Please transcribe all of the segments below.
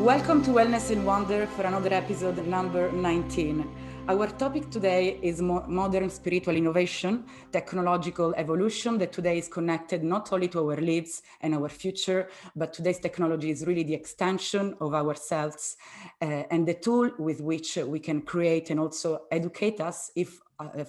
Welcome to Wellness and Wonder for another episode number 19. Our topic today is modern spiritual innovation, technological evolution that today is connected not only to our lives and our future, but today's technology is really the extension of ourselves and the tool with which we can create and also educate us if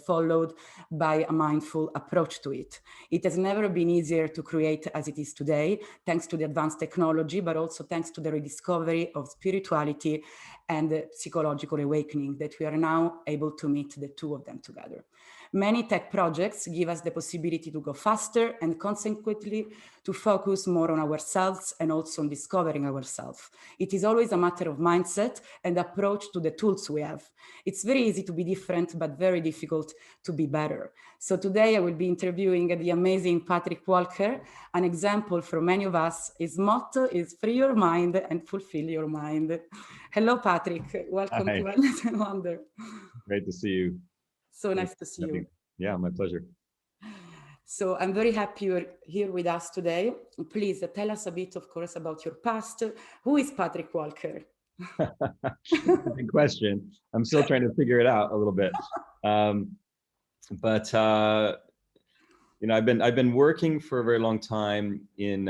followed by a mindful approach to it. It has never been easier to create as it is today, thanks to the advanced technology, but also thanks to the rediscovery of spirituality and psychological awakening that we are now able to meet the two of them together. Many tech projects give us the possibility to go faster and consequently to focus more on ourselves and also on discovering ourselves. It is always a matter of mindset and approach to the tools we have. It's very easy to be different, but very difficult to be better. So today I will be interviewing the amazing Patrick Walker. An example for many of us, his motto is free your mind and fulfill your mind. Hello, Patrick. Welcome Hi. to Wellness and Wonder. Great to see you. So nice to see you. Yeah, my pleasure. So I'm very happy you're here with us today. Please tell us a bit, of course, about your past. Who is Patrick Walker? Good question. I'm still trying to figure it out a little bit. I've been working for a very long time in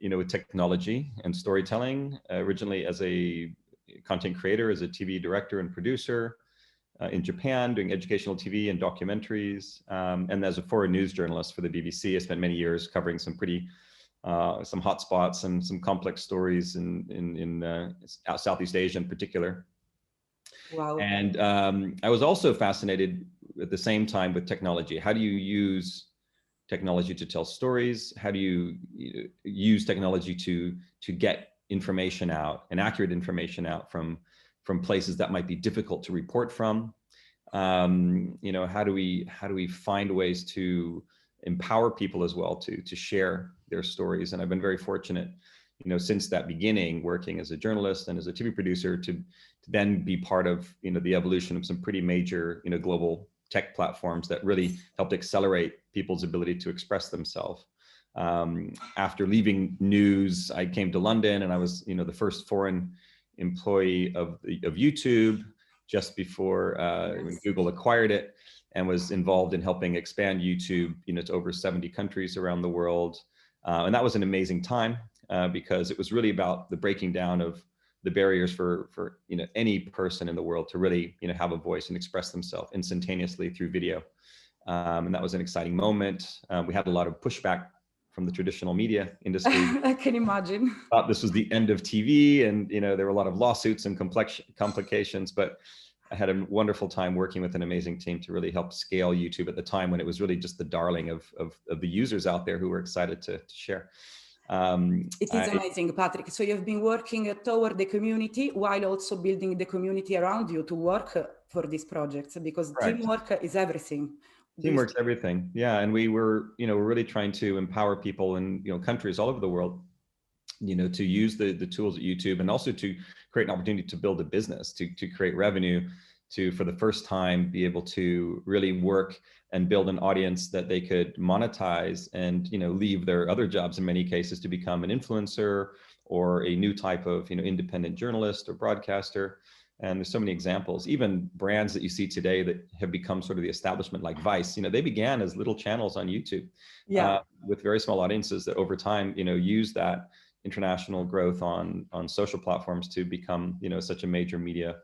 with technology and storytelling. Originally as a content creator, as a TV director and producer. In Japan, doing educational TV and documentaries, and as a foreign news journalist for the BBC. I spent many years covering some pretty, some hot spots and some complex stories in Southeast Asia in particular. Wow. And I was also fascinated at the same time with technology. How do you use technology to tell stories? How do you use technology to get information out, and accurate information out from places that might be difficult to report from? How do we find ways to empower people as well to share their stories? And I've been very fortunate, since that beginning, working as a journalist and as a TV producer, to then be part of the evolution of some pretty major global tech platforms that really helped accelerate people's ability to express themselves. After leaving news, I came to London, and I was the first foreign employee of YouTube just before when Google acquired it, and was involved in helping expand YouTube to over 70 countries around the world. And that was an amazing time because it was really about the breaking down of the barriers for any person in the world to really have a voice and express themselves instantaneously through video. And that was an exciting moment. We had a lot of pushback from the traditional media industry. I can imagine. Thought this was the end of TV, and there were a lot of lawsuits and complications, but I had a wonderful time working with an amazing team to really help scale YouTube at the time when it was really just the darling of the users out there who were excited to share. It is amazing, Patrick. So you've been working toward the community while also building the community around you to work for these projects, because teamwork is everything. Teamwork's everything. Yeah. And we were, we're really trying to empower people in, countries all over the world, to use the tools at YouTube, and also to create an opportunity to build a business, to create revenue, to, for the first time, be able to really work and build an audience that they could monetize and, leave their other jobs in many cases to become an influencer or a new type of, independent journalist or broadcaster. And there's so many examples, even brands that you see today that have become sort of the establishment, like Vice. They began as little channels on YouTube, with very small audiences that over time, use that international growth on social platforms to become, such a major media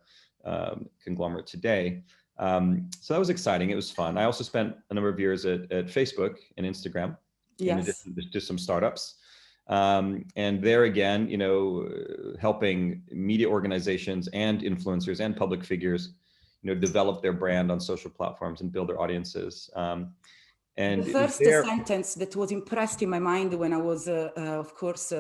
conglomerate today. So that was exciting. It was fun. I also spent a number of years at Facebook and Instagram, in addition to some startups. And there again, helping media organizations and influencers and public figures, develop their brand on social platforms and build their audiences. And the first sentence that was impressed in my mind when I was, of course,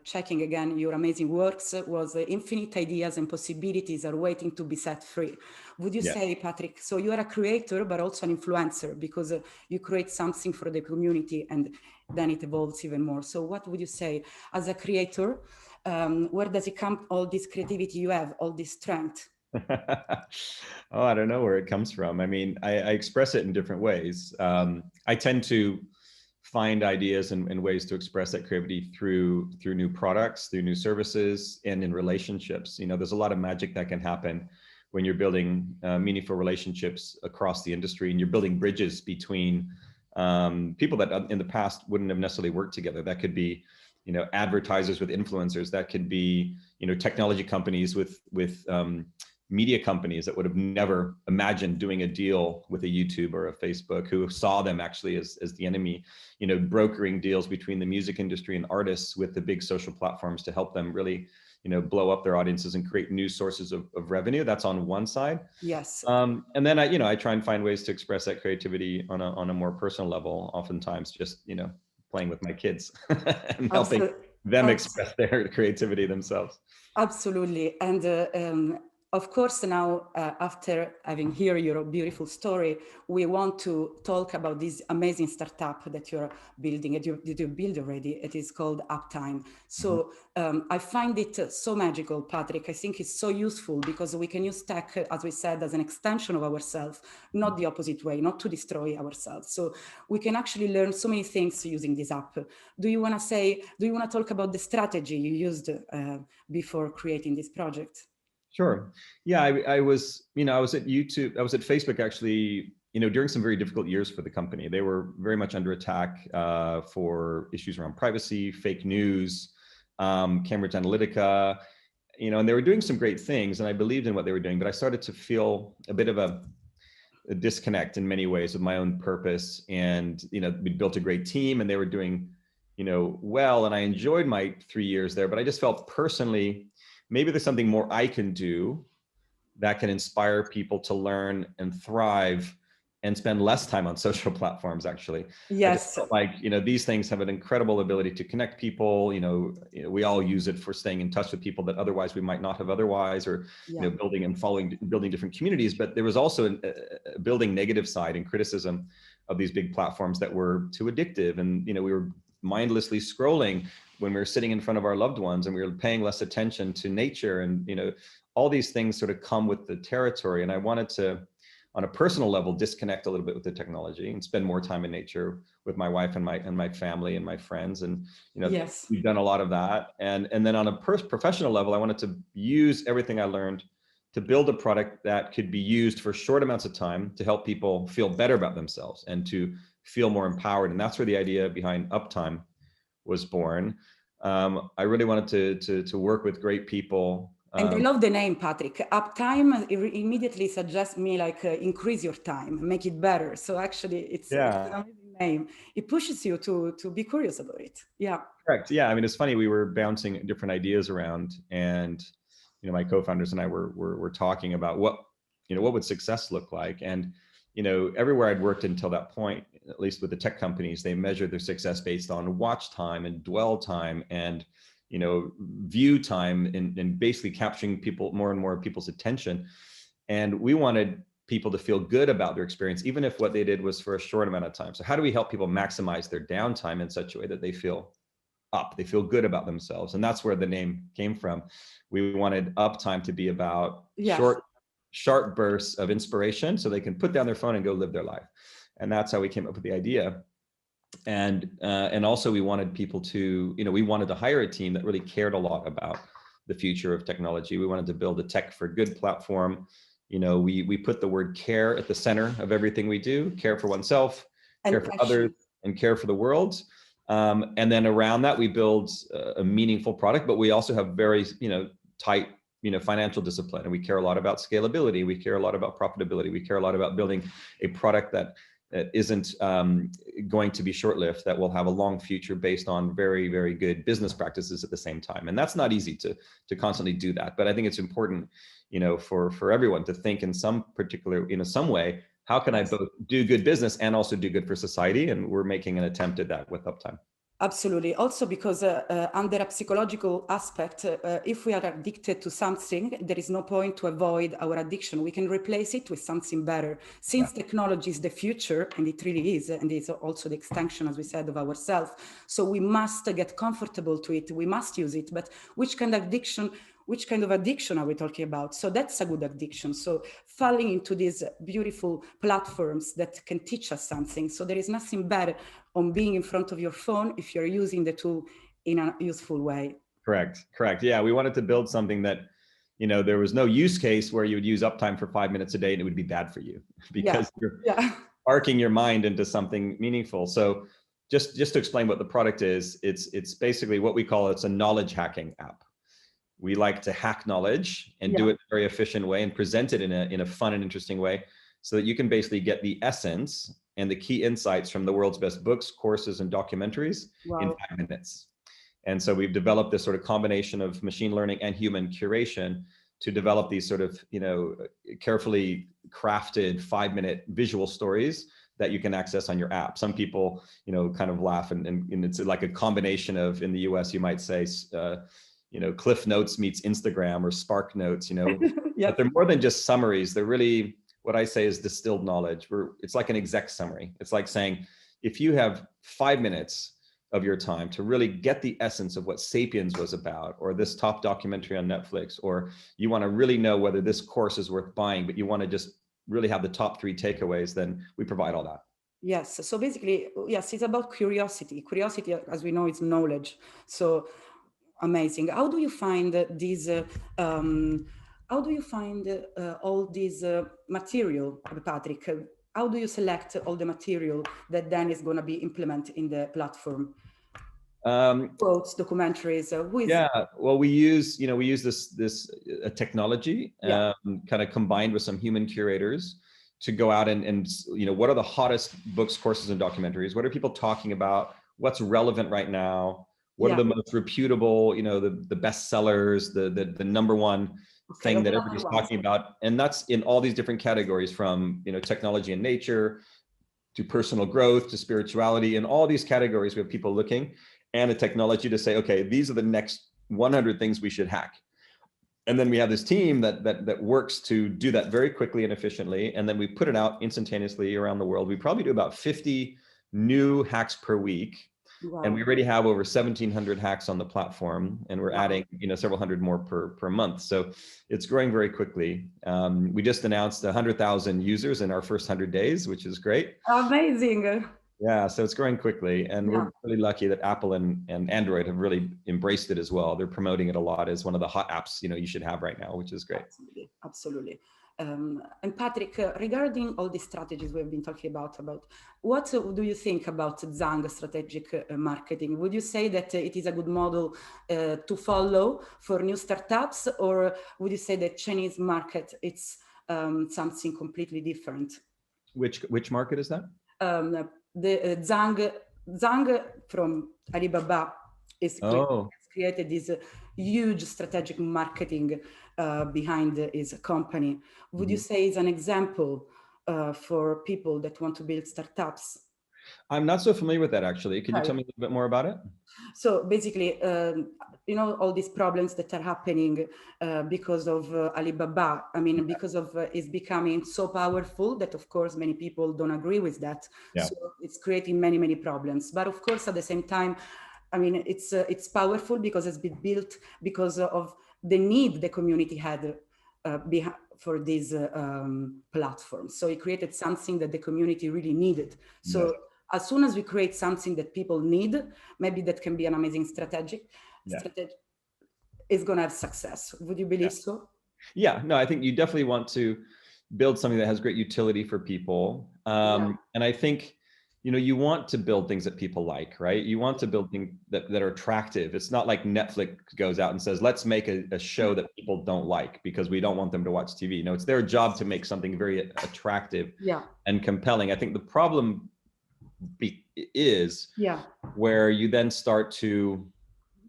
checking again your amazing works was infinite ideas and possibilities are waiting to be set free. Would you say, Patrick, so you are a creator, but also an influencer, because you create something for the community and then it evolves even more. So what would you say as a creator, where does it come, all this creativity you have, all this strength? Oh, I don't know where it comes from. I mean, I express it in different ways. I tend to find ideas and ways to express that creativity through new products, through new services, and in relationships. There's a lot of magic that can happen when you're building meaningful relationships across the industry, and you're building bridges between people that in the past wouldn't have necessarily worked together. That could be, advertisers with influencers. That could be, technology companies with media companies that would have never imagined doing a deal with a YouTube or a Facebook, who saw them actually as the enemy, brokering deals between the music industry and artists with the big social platforms to help them really, blow up their audiences and create new sources of revenue. That's on one side. Yes. And then I try and find ways to express that creativity on a more personal level, oftentimes just, playing with my kids and helping them express their creativity themselves. Absolutely. And of course, now, after having heard your beautiful story, we want to talk about this amazing startup that you're building, that you built already. It is called Uptime. So I find it so magical, Patrick. I think it's so useful because we can use tech, as we said, as an extension of ourselves, not the opposite way, not to destroy ourselves. So we can actually learn so many things using this app. Do you want to talk about the strategy you used before creating this project? Sure. Yeah, I was at YouTube. I was at Facebook actually, during some very difficult years for the company. They were very much under attack for issues around privacy, fake news, Cambridge Analytica, and they were doing some great things, and I believed in what they were doing. But I started to feel a bit of a disconnect in many ways with my own purpose. And we built a great team, and they were doing, well, and I enjoyed my 3 years there. But I just felt personally, maybe there's something more I can do that can inspire people to learn and thrive and spend less time on social platforms, actually. Yes. I just felt like, these things have an incredible ability to connect people. We all use it for staying in touch with people that otherwise we might not have otherwise, or, building different communities. But there was also a building negative side and criticism of these big platforms that were too addictive. And, we were mindlessly scrolling when we were sitting in front of our loved ones, and we were paying less attention to nature. And, all these things sort of come with the territory. And I wanted to, on a personal level, disconnect a little bit with the technology and spend more time in nature with my wife and my family and my friends. And, we've done a lot of that. And then on a professional level, I wanted to use everything I learned to build a product that could be used for short amounts of time to help people feel better about themselves and to feel more empowered. And that's where the idea behind Uptime was born. I really wanted to work with great people. And I love the name, Patrick. Uptime immediately suggests me like increase your time, make it better. So actually, it's an amazing name. It pushes you to be curious about it. Yeah. Correct. Yeah. I mean, it's funny. We were bouncing different ideas around, and my co-founders and I were talking about what would success look like. And everywhere I'd worked until that point, at least with the tech companies, they measured their success based on watch time and dwell time and view time, and basically capturing more and more people's attention. And we wanted people to feel good about their experience, even if what they did was for a short amount of time. So how do we help people maximize their downtime in such a way that they feel up, they feel good about themselves? And that's where the name came from. We wanted Uptime to be about short, sharp bursts of inspiration so they can put down their phone and go live their life. And that's how we came up with the idea. And also we wanted people to, we wanted to hire a team that really cared a lot about the future of technology. We wanted to build a tech for good platform. We put the word care at the center of everything we do: care for oneself, care for others, and care for the world. And then around that, we build a meaningful product, but we also have very, tight, financial discipline. And we care a lot about scalability. We care a lot about profitability. We care a lot about building a product that isn't going to be short-lived, that will have a long future based on very, very good business practices at the same time. And that's not easy to constantly do that. But I think it's important, for everyone to think in some particular, some way, how can I both do good business and also do good for society? And we're making an attempt at that with Uptime. Absolutely. Also because under a psychological aspect, if we are addicted to something, there is no point to avoid our addiction. We can replace it with something better. Since technology is the future, and it really is, and it's also the extension, as we said, of ourselves. So we must get comfortable to it. We must use it. But which kind of addiction which kind of addiction are we talking about? So that's a good addiction. So falling into these beautiful platforms that can teach us something. So there is nothing bad on being in front of your phone if you're using the tool in a useful way. Correct. Yeah, we wanted to build something that, there was no use case where you would use Uptime for 5 minutes a day and it would be bad for you because you're arcing your mind into something meaningful. So just to explain what the product is, it's basically what we call, it's a knowledge hacking app. We like to hack knowledge and do it in a very efficient way and present it in a fun and interesting way so that you can basically get the essence and the key insights from the world's best books, courses, and documentaries in 5 minutes. And so we've developed this sort of combination of machine learning and human curation to develop these sort of, carefully crafted 5-minute visual stories that you can access on your app. Some people, kind of laugh and it's like a combination of, in the US, you might say, Cliff Notes meets Instagram or Spark Notes, but they're more than just summaries. They're really, what I say is distilled knowledge. It's like an exec summary. It's like saying, if you have 5 minutes of your time to really get the essence of what Sapiens was about, or this top documentary on Netflix, or you want to really know whether this course is worth buying, but you want to just really have the top 3 takeaways, then we provide all that. Yes. So basically, yes, it's about curiosity. Curiosity, as we know, is knowledge. So amazing. How do you find these? How do you find all this material, Patrick? How do you select all the material that then is going to be implemented in the platform? Quotes, documentaries. Well, we use this technology kind of combined with some human curators to go out and what are the hottest books, courses, and documentaries? What are people talking about? What's relevant right now? What are the most reputable, the bestsellers, the number one thing that everybody's talking about? And that's in all these different categories, from technology and nature to personal growth to spirituality. In all these categories, we have people looking, and a technology to say, okay, these are the next 100 things we should hack. And then we have this team that works to do that very quickly and efficiently. And then we put it out instantaneously around the world. We probably do about 50 new hacks per week. Wow. And we already have over 1,700 hacks on the platform, and we're adding, several hundred more per month. So it's growing very quickly. We just announced 100,000 users in our first 100 days, which is great. Amazing. Yeah, so it's growing quickly, and we're really lucky that Apple and Android have really embraced it as well. They're promoting it a lot as one of the hot apps, you should have right now, which is great. Absolutely. And Patrick, regarding all the strategies we've been talking about, what do you think about Zang strategic marketing? Would you say that it is a good model to follow for new startups, or would you say that Chinese market it's something completely different? Which market is that? The Zang from Alibaba is created this huge strategic marketing behind his company. Would you say it's an example for people that want to build startups? I'm not so familiar with that, actually. Can you tell me a little bit more about it? So basically, all these problems that are happening because of Alibaba. I mean, because of it's becoming so powerful that, of course, many people don't agree with that. Yeah. So it's creating many, many problems. But of course, at the same time, I mean, it's powerful because it's been built because of the need the community had for these platforms. So it created something that the community really needed. So as soon as we create something that people need, maybe that can be an amazing strategy, is going to have success. Would you believe so? Yeah, no, I think you definitely want to build something that has great utility for people. And I think, you want to build things that people like, right? You want to build things that are attractive. It's not like Netflix goes out and says, let's make a show that people don't like because we don't want them to watch TV. No, it's their job to make something very attractive and compelling. I think the problem is where you then start to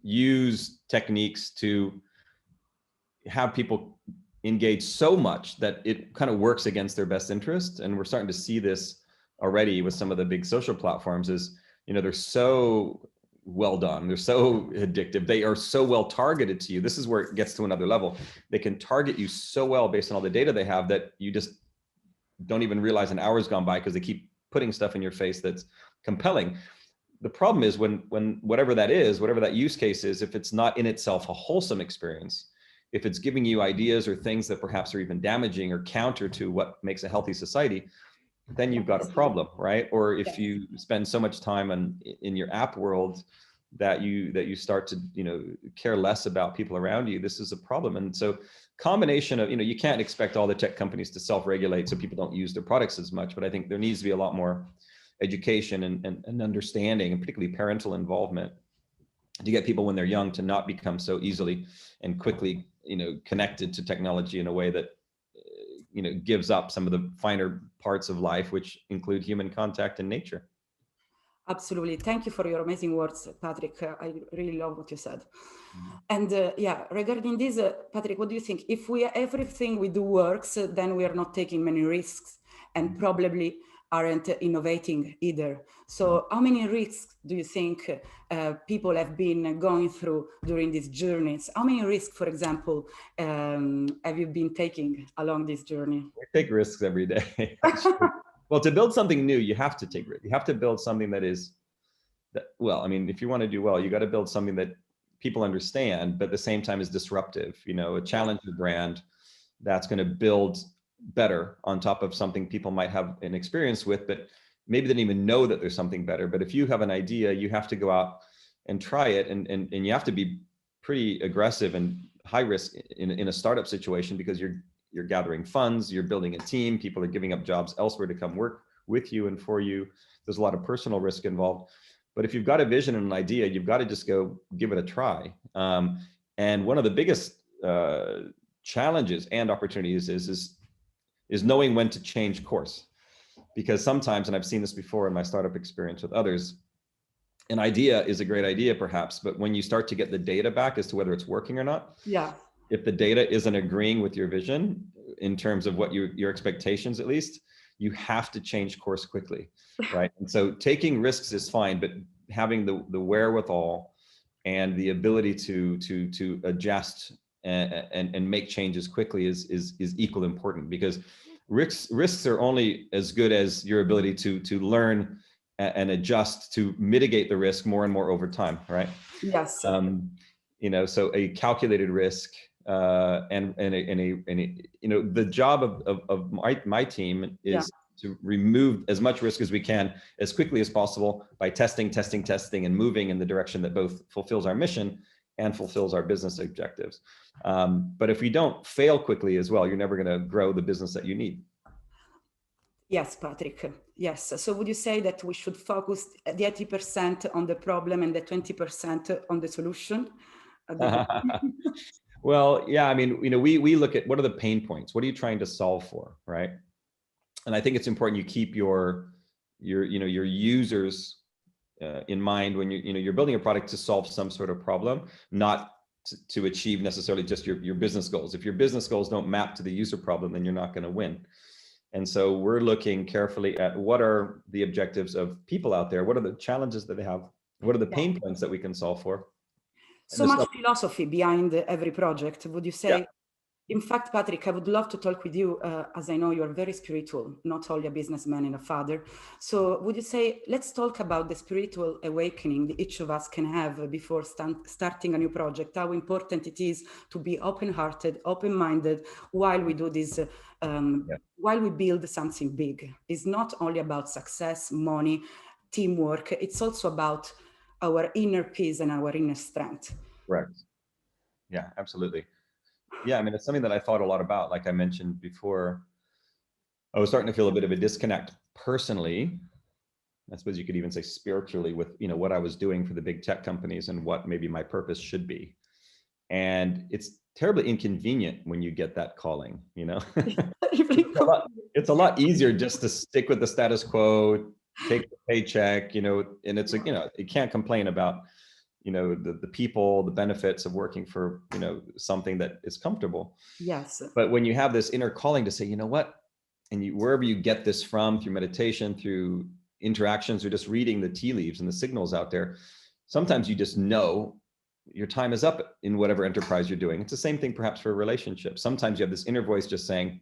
use techniques to have people engage so much that it kind of works against their best interest. And we're starting to see this already with some of the big social platforms. Is they're so well done, they're so addictive, they are so well targeted to you. This is where it gets to another level. They can target you so well based on all the data they have that you just don't even realize an hour's gone by because they keep putting stuff in your face that's compelling. The problem is when whatever that is, whatever that use case is, if it's not in itself a wholesome experience, if it's giving you ideas or things that perhaps are even damaging or counter to what makes a healthy society, then you've got a problem, right? Or if you spend so much time in your app world that you start to, care less about people around you, this is a problem. And so combination of, you can't expect all the tech companies to self-regulate so people don't use their products as much, but I think there needs to be a lot more education and understanding, and particularly parental involvement, to get people when they're young to not become so easily and quickly, connected to technology in a way that, gives up some of the finer parts of life, which include human contact and nature. Absolutely. Thank you for your amazing words, Patrick. I really love what you said. And regarding this, Patrick, what do you think? If everything we do works, then we are not taking many risks and probably aren't innovating either. So how many risks do you think people have been going through during these journeys? How many risks, for example, have you been taking along this journey? I take risks every day. Well, to build something new, you have to take risks. You have to build something that is, well, I mean, if you want to do well, you got to build something that people understand, but at the same time is disruptive, a challenger brand that's going to build better on top of something people might have an experience with, but maybe they didn't even know that there's something better. But if you have an idea, you have to go out and try it. And you have to be pretty aggressive and high risk in a startup situation, because you're gathering funds, you're building a team, people are giving up jobs elsewhere to come work with you and for you. There's a lot of personal risk involved. But if you've got a vision and an idea, you've got to just go give it a try. And one of the biggest challenges and opportunities is knowing when to change course. Because sometimes, and I've seen this before in my startup experience with others, an idea is a great idea perhaps, but when you start to get the data back as to whether it's working or not, if the data isn't agreeing with your vision in terms of what your expectations, at least, you have to change course quickly, right? And so taking risks is fine, but having the wherewithal and the ability to adjust and make changes quickly is equally important, because risks are only as good as your ability to learn and adjust to mitigate the risk more and more over time, right? Yes. So a calculated risk and the job of my team is to remove as much risk as we can as quickly as possible by testing, and moving in the direction that both fulfills our mission and fulfills our business objectives. But if we don't fail quickly as well, you're never going to grow the business that you need. Yes, Patrick. Yes. So would you say that we should focus the 80% on the problem and the 20% on the solution? Well, yeah, I mean, we look at what are the pain points? What are you trying to solve for, right? And I think it's important you keep your users in mind when you're building a product to solve some sort of problem, not to achieve necessarily just your business goals. If your business goals don't map to the user problem, then you're not going to win. And so we're looking carefully at what are the objectives of people out there, what are the challenges that they have, what are the pain points that we can solve for. So much philosophy behind every project, would you say? Yeah. In fact, Patrick, I would love to talk with you, as I know you're very spiritual, not only a businessman and a father. So would you say, let's talk about the spiritual awakening that each of us can have before starting a new project, how important it is to be open-hearted, open-minded while we do this, while we build something big. It's not only about success, money, teamwork, it's also about our inner peace and our inner strength. Correct. Yeah, absolutely. Yeah, I mean, it's something that I thought a lot about. Like I mentioned before, I was starting to feel a bit of a disconnect personally. I suppose you could even say spiritually with, what I was doing for the big tech companies and what maybe my purpose should be. And it's terribly inconvenient when you get that calling, It's a lot easier just to stick with the status quo, take the paycheck, and it's you can't complain about the people, the benefits of working for, something that is comfortable. Yes. But when you have this inner calling to say, you know what, and wherever you get this from, through meditation, through interactions, or just reading the tea leaves and the signals out there, sometimes you just know your time is up in whatever enterprise you're doing. It's the same thing perhaps for a relationship. Sometimes you have this inner voice just saying,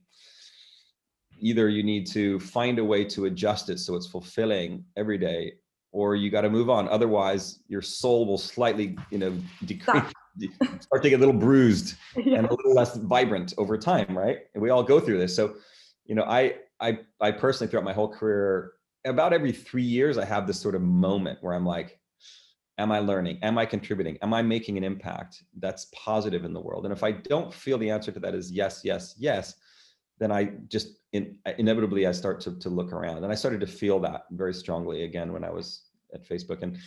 either you need to find a way to adjust it so it's fulfilling every day, or you got to move on. Otherwise, your soul will slightly, decrease. start to get a little bruised Yeah. and a little less vibrant over time, right? And we all go through this. So, I personally, throughout my whole career, about every 3 years, I have this sort of moment where I'm like, am I learning? Am I contributing? Am I making an impact that's positive in the world? And if I don't feel the answer to that is yes, yes, yes, then I just inevitably I start to look around. And I started to feel that very strongly again when I was at Facebook. And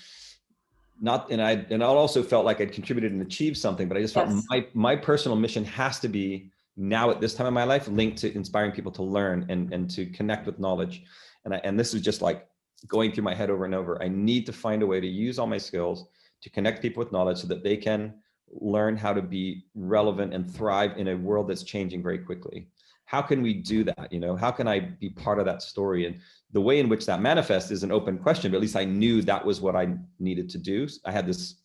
I also felt like I'd contributed and achieved something, but I just felt my personal mission has to be now at this time of my life linked to inspiring people to learn and to connect with knowledge. And this is just like going through my head over and over. I need to find a way to use all my skills to connect people with knowledge so that they can learn how to be relevant and thrive in a world that's changing very quickly. How can we do that? How can I be part of that story? And the way in which that manifests is an open question, but at least I knew that was what I needed to do. I had this,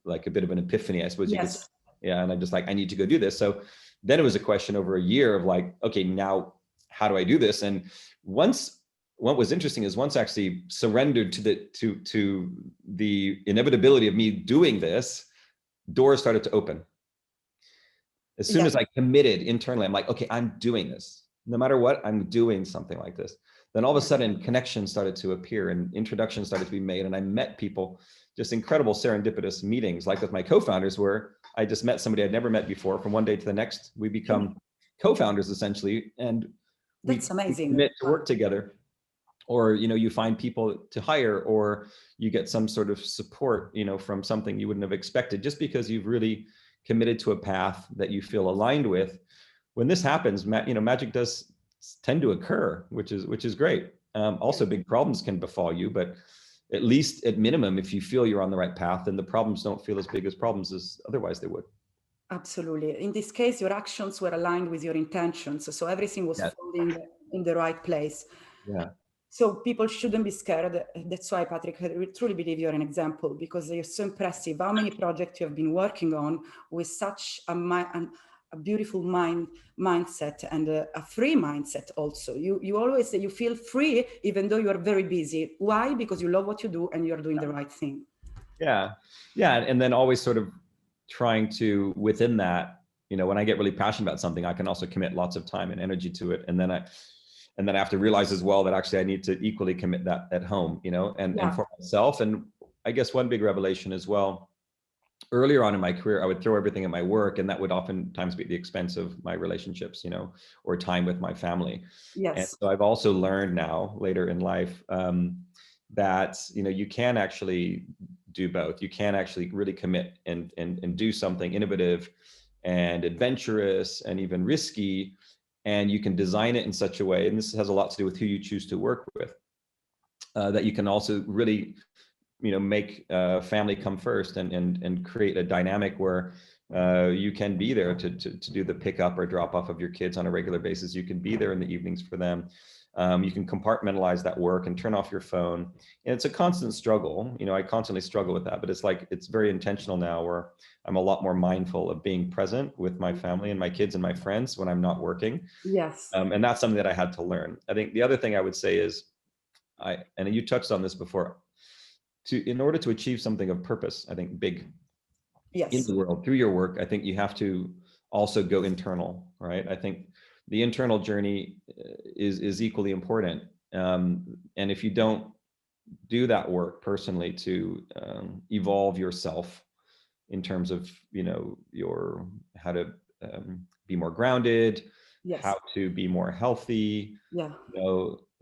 like a bit of an epiphany, I suppose you could say. Yeah. And I'm just like, I need to go do this. So then it was a question over a year of like, okay, now how do I do this? And what was interesting is once I actually surrendered to the inevitability of me doing this, doors started to open. As soon as I committed internally, I'm like, okay, I'm doing this. No matter what, I'm doing something like this. Then all of a sudden connections started to appear and introductions started to be made. And I met people, just incredible serendipitous meetings, like with my co-founders, where I just met somebody I'd never met before. From one day to the next, we become co-founders essentially. And that's amazing. We commit to work together. Or, you find people to hire, or you get some sort of support, from something you wouldn't have expected, just because you've really committed to a path that you feel aligned with. When this happens, magic does tend to occur, which is great. Also, big problems can befall you, but at least at minimum, if you feel you're on the right path, then the problems don't feel as big as problems as otherwise they would. Absolutely. In this case, your actions were aligned with your intentions. So everything was falling in the right place. Yeah. So people shouldn't be scared. That's why, Patrick, I truly believe you're an example, because you're so impressive. How many projects you have been working on with such a beautiful mindset and a free mindset also. You always say you feel free, even though you are very busy. Why? Because you love what you do and you're doing the right thing. Yeah. Yeah. And then always sort of trying to, within that, when I get really passionate about something, I can also commit lots of time and energy to it. And then I have to realize as well that actually I need to equally commit that at home, and for myself. And I guess one big revelation as well, earlier on in my career, I would throw everything at my work, and that would oftentimes be at the expense of my relationships, or time with my family. Yes. And so I've also learned now later in life that, you can actually do both. You can actually really commit and do something innovative and adventurous and even risky. And you can design it in such a way, and this has a lot to do with who you choose to work with, that you can also really, make family come first and create a dynamic where you can be there to do the pickup or drop off of your kids on a regular basis. You can be there in the evenings for them. You can compartmentalize that work and turn off your phone. And it's a constant struggle. I constantly struggle with that, but it's very intentional now, where I'm a lot more mindful of being present with my family and my kids and my friends when I'm not working. Yes. And that's something that I had to learn. I think the other thing I would say is, and you touched on this before, in order to achieve something of purpose, I think big in the world through your work, I think you have to also go internal, right? I think the internal journey is equally important. And if you don't do that work personally to evolve yourself in terms of, your how to be more grounded, how to be more healthy,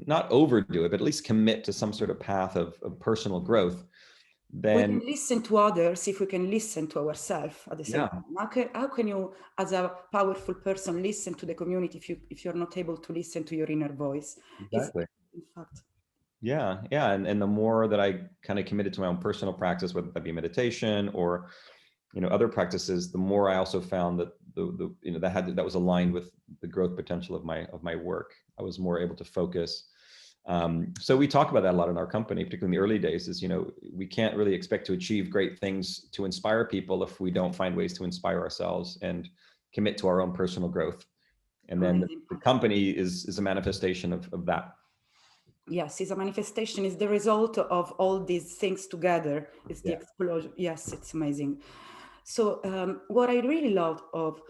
not overdo it, but at least commit to some sort of path of personal growth. Then we can listen to others if we can listen to ourselves at the same time. How can you, as a powerful person, listen to the community if you're not able to listen to your inner voice? Exactly. In fact. Yeah. And the more that I kind of committed to my own personal practice, whether that be meditation or, other practices, the more I also found that that was aligned with the growth potential of my work. I was more able to focus. So we talk about that a lot in our company, particularly in the early days, is, we can't really expect to achieve great things to inspire people if we don't find ways to inspire ourselves and commit to our own personal growth. And then the company is a manifestation of that. Yes, it's a manifestation. It's the result of all these things together. It's the explosion. Yes, it's amazing. So what I really loved of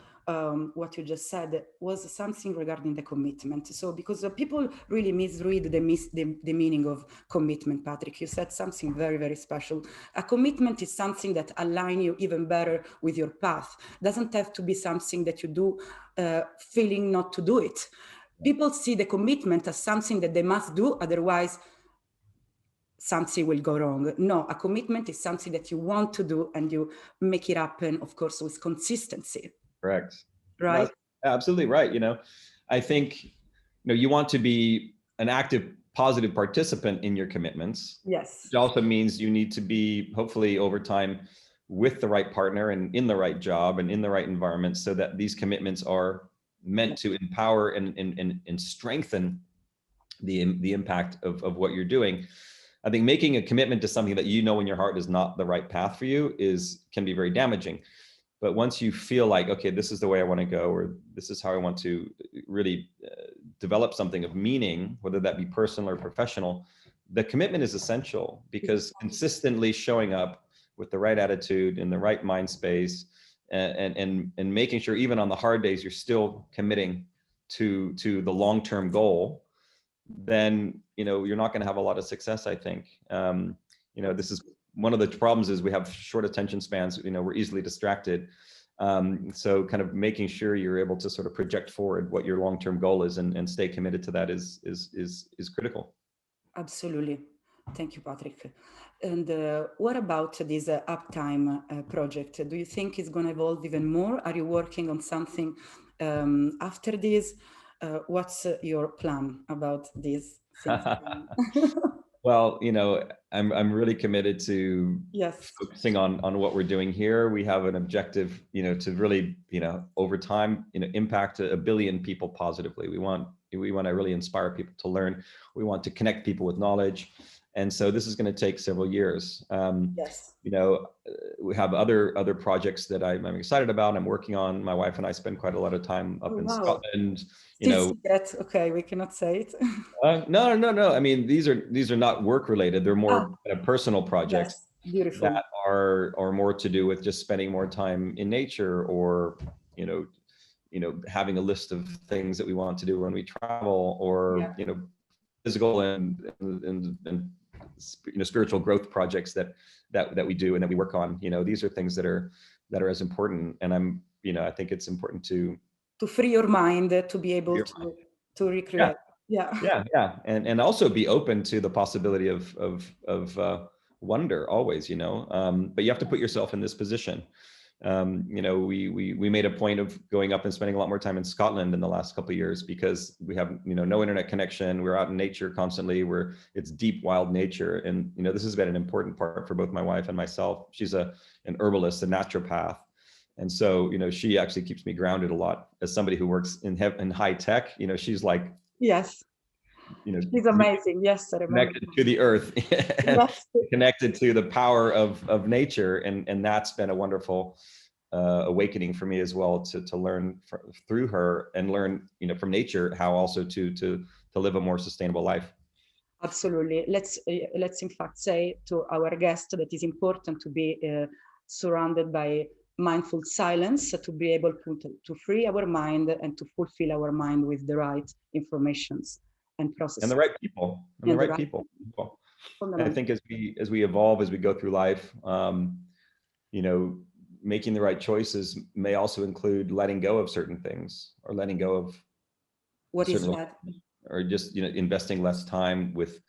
what you just said was something regarding the commitment. So because people really misread the meaning of commitment, Patrick, you said something very, very special. A commitment is something that aligns you even better with your path. Doesn't have to be something that you do feeling not to do it. People see the commitment as something that they must do, otherwise something will go wrong. No, a commitment is something that you want to do and you make it happen, of course, with consistency. Correct. Right? That's absolutely right. I think, you want to be an active, positive participant in your commitments. Yes. Which also means you need to be, hopefully over time, with the right partner and in the right job and in the right environment, so that these commitments are meant to empower and strengthen the impact of what you're doing. I think making a commitment to something that in your heart is not the right path for you can be very damaging. But once you feel like, okay, this is the way I want to go, or this is how I want to really develop something of meaning, whether that be personal or professional, the commitment is essential, because consistently showing up with the right attitude in the right mind space, and making sure even on the hard days you're still committing to the long-term goal, then you're not going to have a lot of success, I think. This is one of the problems, is we have short attention spans. We're easily distracted. So kind of making sure you're able to sort of project forward what your long-term goal is and stay committed to that is critical. Absolutely. Thank you, Patrick. And what about this Uptime project? Do you think it's going to evolve even more? Are you working on something after this? What's your plan about this? Well, I'm really committed to focusing on what we're doing here. We have an objective, to really, over time, impact 1 billion people positively. We want to really inspire people to learn. We want to connect people with knowledge. And so this is going to take several years. We have other projects that I'm excited about. I'm working on. My wife and I spend quite a lot of time up in Scotland. Okay, we cannot say it. No. I mean, these are not work related. They're more kind of personal projects that are more to do with just spending more time in nature, or having a list of things that we want to do when we travel, or physical and spiritual growth projects that we do and that we work on. These are things that are as important. And I think it's important to free your mind, to be able to recreate. Yeah. And also be open to the possibility of wonder always, but you have to put yourself in this position. We made a point of going up and spending a lot more time in Scotland in the last couple of years, because we have, no internet connection. We're out in nature constantly, it's deep, wild nature. And, this has been an important part for both my wife and myself. She's an herbalist, a naturopath. And so, she actually keeps me grounded a lot. As somebody who works in high tech, she's like, yes, she's amazing. Yes, I remember. Connected to the earth, connected to the power of nature, and that's been a wonderful awakening for me as well, to learn through her, and learn from nature how also to live a more sustainable life. Absolutely. Let's in fact say to our guest that it's important to be surrounded by mindful silence, to be able to free our mind and to fulfill our mind with the right informations and processes. And the right people. I think as we evolve, as we go through life, making the right choices may also include letting go of certain things, or letting go of what is that, or just investing less time with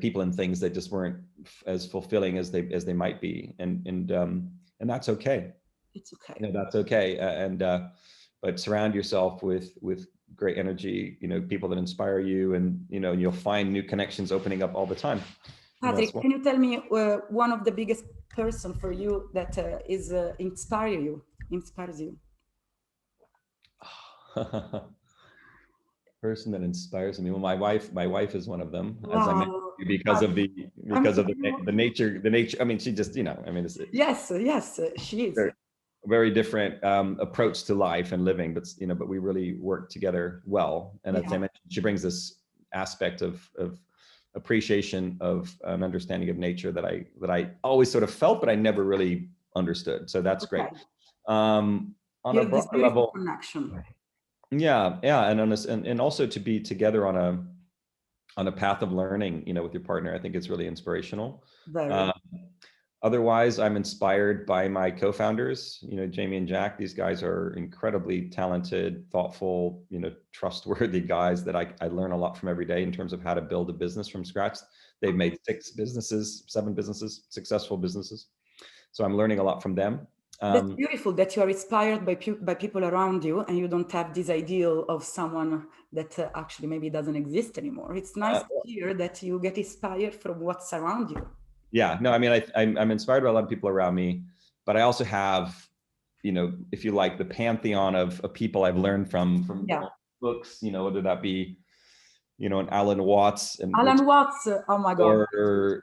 people and things that just weren't as fulfilling as they might be, and that's okay. It's okay. That's okay. But surround yourself with great energy, people that inspire you, and you'll find new connections opening up all the time. Patrick, can you tell me one of the biggest person for you that inspires you? Person that inspires me. Well, my wife is one of them. Wow. As I mentioned, because of the nature. I mean, she just, yes, she is. Very different approach to life and living, but we really work together well. And as I mentioned, she brings this aspect of appreciation of an understanding of nature that I always sort of felt, but I never really understood. So that's great. Okay. On You a have this broader beautiful level, connection. yeah, and on this, and also to be together on a path of learning, with your partner, I think it's really inspirational. Very. Otherwise, I'm inspired by my co-founders, Jamie and Jack. These guys are incredibly talented, thoughtful, trustworthy guys that I learn a lot from every day in terms of how to build a business from scratch. They've made 7 businesses, successful businesses. So I'm learning a lot from them. That's beautiful that you are inspired by people around you, and you don't have this ideal of someone that actually maybe doesn't exist anymore. It's nice to hear that you get inspired from what's around you. Yeah, no, I mean, I'm inspired by a lot of people around me, but I also have, if you like, the pantheon of people I've learned from books, whether that be, an Alan Watts and Watts, oh my God, or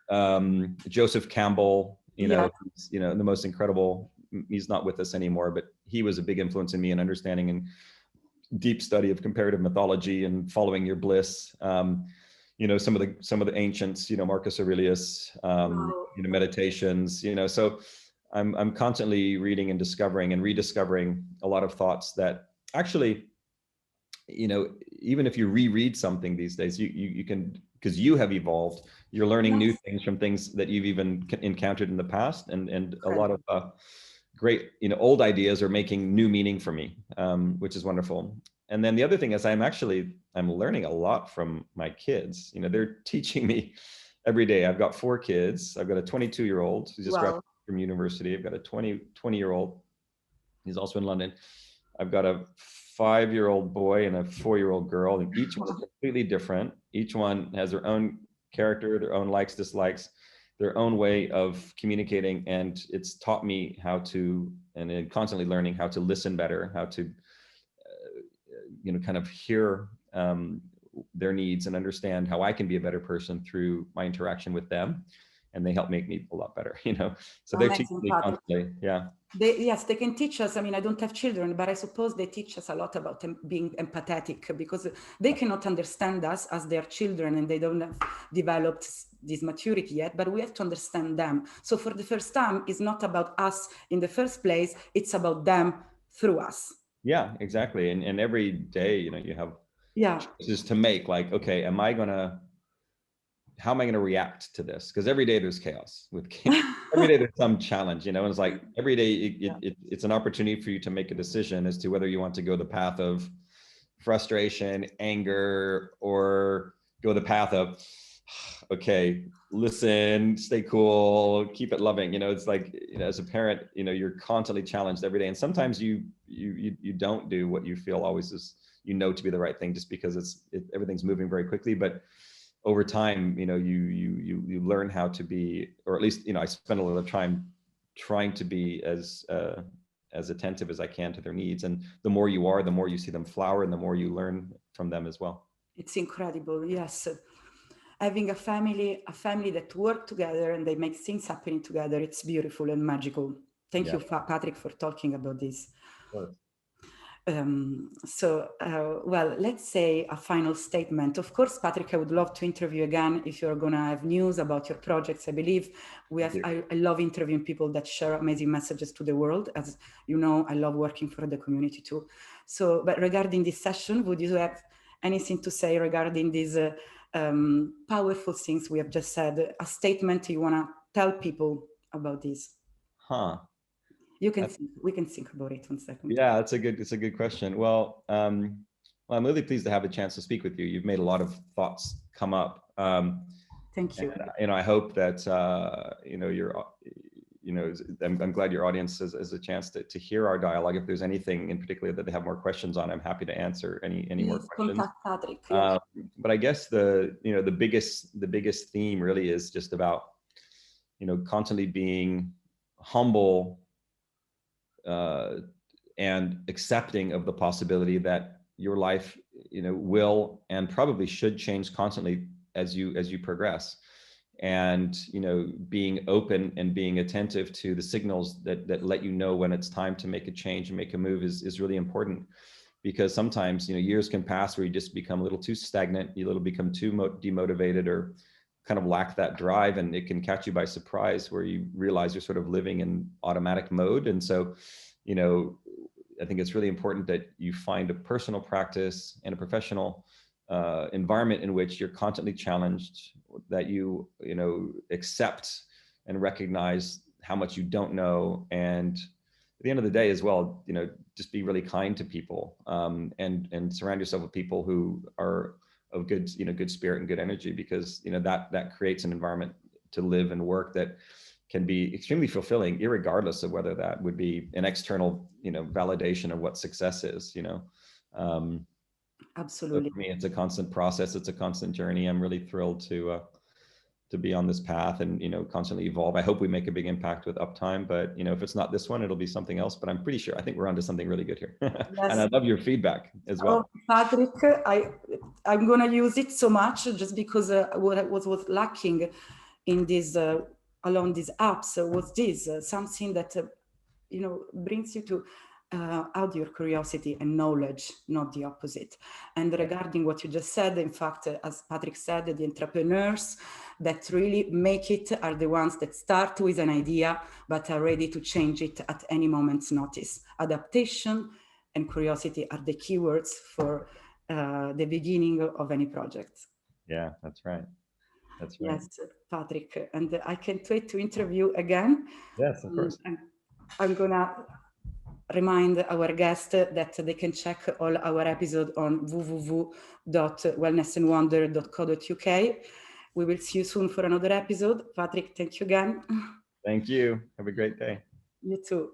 Joseph Campbell, the most incredible. He's not with us anymore, but he was a big influence in me in understanding and deep study of comparative mythology and following your bliss. Some of the ancients, Marcus Aurelius, meditations, so I'm constantly reading and discovering and rediscovering a lot of thoughts that actually, even if you reread something these days, you can, because you have evolved, you're learning new things from things that you've even encountered in the past, and a lot of great, old ideas are making new meaning for me, which is wonderful. And then the other thing is I'm learning a lot from my kids. They're teaching me every day. I've got 4 kids. I've got a 22-year-old who just graduated from university. I've got a 20-year-old. He's also in London. I've got a 5-year-old boy and a 4-year-old girl, and each one is completely different. Each one has their own character, their own likes, dislikes, their own way of communicating. And it's taught me how to, and constantly learning how to listen better, how to kind of hear their needs and understand how I can be a better person through my interaction with them. And they help make me a lot better, So they're teaching me constantly. Yeah. They can teach us. I mean, I don't have children, but I suppose they teach us a lot about being empathetic, because they cannot understand us as their children and they don't have developed this maturity yet, but we have to understand them. So for the first time, it's not about us in the first place, it's about them through us. Yeah, exactly. And every day, you have choices to make, like, okay, how am I going to react to this? Because every day there's chaos with every day there's some challenge, and it's like every day it's an opportunity for you to make a decision as to whether you want to go the path of frustration, anger, or go the path of, okay, listen, stay cool, keep it loving. It's like, as a parent, you're constantly challenged every day. And sometimes you don't do what you feel always is, to be the right thing, just because everything's moving very quickly. But over time, you learn how to be, or at least, I spend a lot of time trying to be as attentive as I can to their needs. And the more you are, the more you see them flower, and the more you learn from them as well. It's incredible. Yes. Having a family that work together and they make things happening together, it's beautiful and magical. Thank you, Patrick, for talking about this. Of course. Well, let's say a final statement. Of course, Patrick, I would love to interview again if you're going to have news about your projects. I believe I love interviewing people that share amazing messages to the world. As you know, I love working for the community too. So, but regarding this session, would you have anything to say regarding these powerful things we have just said? A statement you want to tell people about this? We can think about it 1 second. Yeah, it's a good question. Well, I'm really pleased to have a chance to speak with you. You've made a lot of thoughts come up. Thank you. And I hope that I'm glad your audience has a chance to hear our dialogue. If there's anything in particular that they have more questions on, I'm happy to answer any more questions. Contact Patrick. But I guess the biggest theme really is just about constantly being humble and accepting of the possibility that your life will and probably should change constantly as you progress. And being open and being attentive to the signals that let you know when it's time to make a change and make a move is really important. Because sometimes years can pass where you just become a little too stagnant, you become too demotivated, or kind of lack that drive, and it can catch you by surprise where you realize you're sort of living in automatic mode. And so, I think it's really important that you find a personal practice and a professional environment in which you're constantly challenged, that you accept and recognize how much you don't know, and at the end of the day as well, just be really kind to people, and surround yourself with people who are of good spirit and good energy, because that creates an environment to live and work that can be extremely fulfilling, irregardless of whether that would be an external validation of what success is. Absolutely. So for me, it's a constant process, it's a constant journey. I'm really thrilled to be on this path and constantly evolve. I hope we make a big impact with Uptime, but if it's not this one, it'll be something else. But I'm pretty sure, I think we're onto something really good here. Yes. And I love your feedback as well. Patrick, I'm gonna use it so much just because what was lacking in this along these apps was this something that brings you to out your curiosity and knowledge, not the opposite. And regarding what you just said, in fact, as Patrick said, the entrepreneurs that really make it are the ones that start with an idea, but are ready to change it at any moment's notice. Adaptation and curiosity are the keywords for the beginning of any project. Yeah, that's right. That's right. Yes, Patrick, and I can't wait to interview again. Yes, of course. I'm gonna remind our guests that they can check all our episodes on www.wellnessandwonder.co.uk. We will see you soon for another episode. Patrick, thank you again. Thank you. Have a great day. You too.